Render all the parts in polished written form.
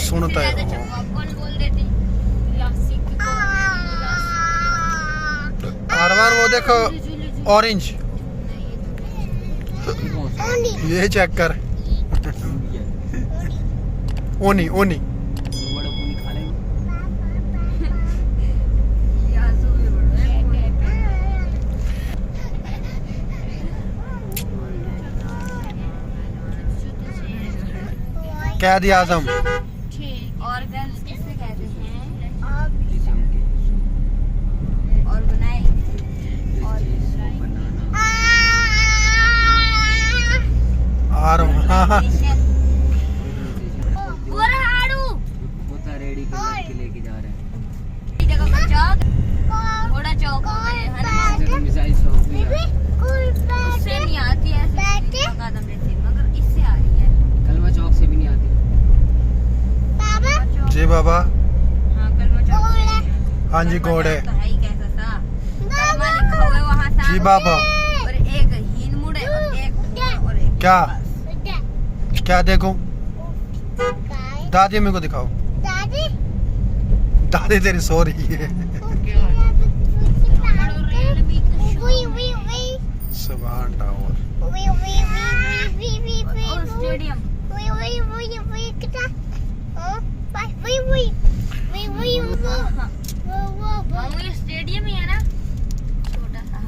सुनता है आरमान, वो देखो ऑरेंज, ये चेक कर। ओनी ओनी कैद आजम। ऑर्गन्स किसे कहते हैं? ऑर्गेनाइज रेडी के लेके जा रहे हैं। जगह पर चौक, घोड़ा चौक है ना, मिसाइल चौक भी है। उससे नहीं आती है कदम लेती, मगर इससे आ रही है। कलमा चौक से भी नहीं आती। जी बाबा। हाँ कलमा चौक। हाँ जी घोड़े। तो है ही कैसा सा कलमा लिखा हुआ है वहाँ सामने। जी बाबा। और एक हीन मुड़े और एक और एक क्या क्या देखूं? दादी मेरे को दिखाओ। दादी तेरी सो रही है। सुभान टावर। स्टेडियम ये स्टेडियम ही है ना, छोटा सा।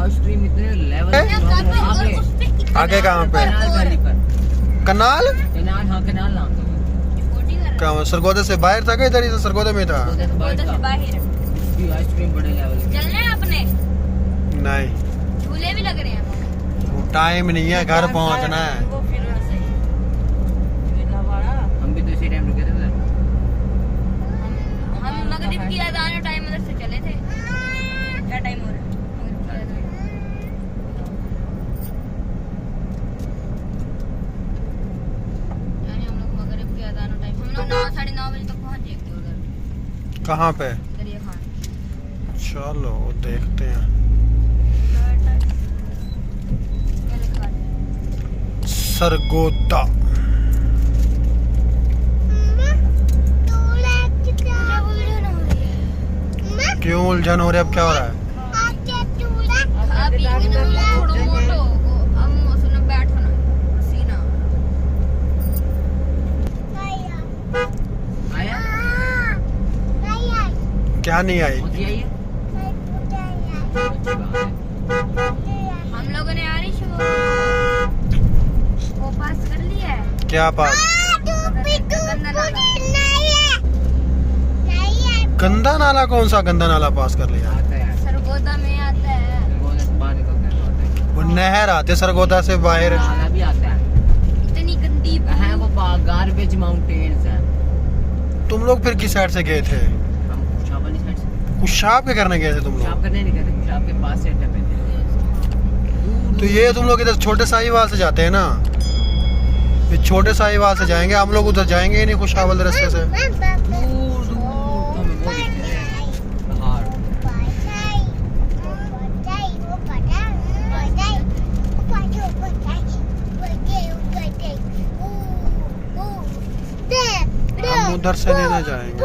आइसक्रीम इतने लेवल आगे कहाँ पे? कनाल। कनाल, हाँ कनाल नाम था। कहाँ सरगोदे से बाहर था? इधर ही तो सरगोदे में था। आइसक्रीम बड़े लेवल चलने हैं अपने, नहीं झूले भी लग रहे हैं। टाइम नहीं है, घर पहुँचना है। हम भी तो इसी टाइम रुके थे उधर। हम मगरिब की अज़ान टाइम उधर से चले थे। क्या टाइम हो रहा है? हम लोग मगरिब की अज़ान टाइम, हम लोग 9-9:30 बजे तक पहुंच जाएंगे उधर। कहाँ पे? दरिया खान। चलो देखते हैं। सरगोदा। क्यों उलझन हो रही है? अब क्या हो रहा है? आया? क्या नहीं आई? मोती आई है? हम लोगों ने आरिश वो पास कर लिया है। क्या पास? गंदा नाला? कौन सा गंदा नाला पास कर लिया? आता है। सरगोदा में आता है। सरगोदा से बाहर निकलते हैं तो आता है। वो नहर आते सरगोदा से बाहर। नाला भी आता है। इतनी गंदी है वो गार्बेज माउंटेन्स है। तुम लोग फिर किस साइड से गए थे? हम कुशाब वाली साइड से। कुशाब के करने गए थे तुम कुशाब लोग? करने नहीं गए थे, कुशाब के पास सेट पे थे। तो ये तुम लोग इधर छोटे साहिवाल से जाते हैं ना? ये छोटे साहिवाल से जाएंगे, हम लोग उधर जाएंगे ही नहीं कुशाब वाले रास्ते से। दूर दूर तो हमें वो दिखते हैं पहाड़। हम उधर से नहीं ना जाएंगे।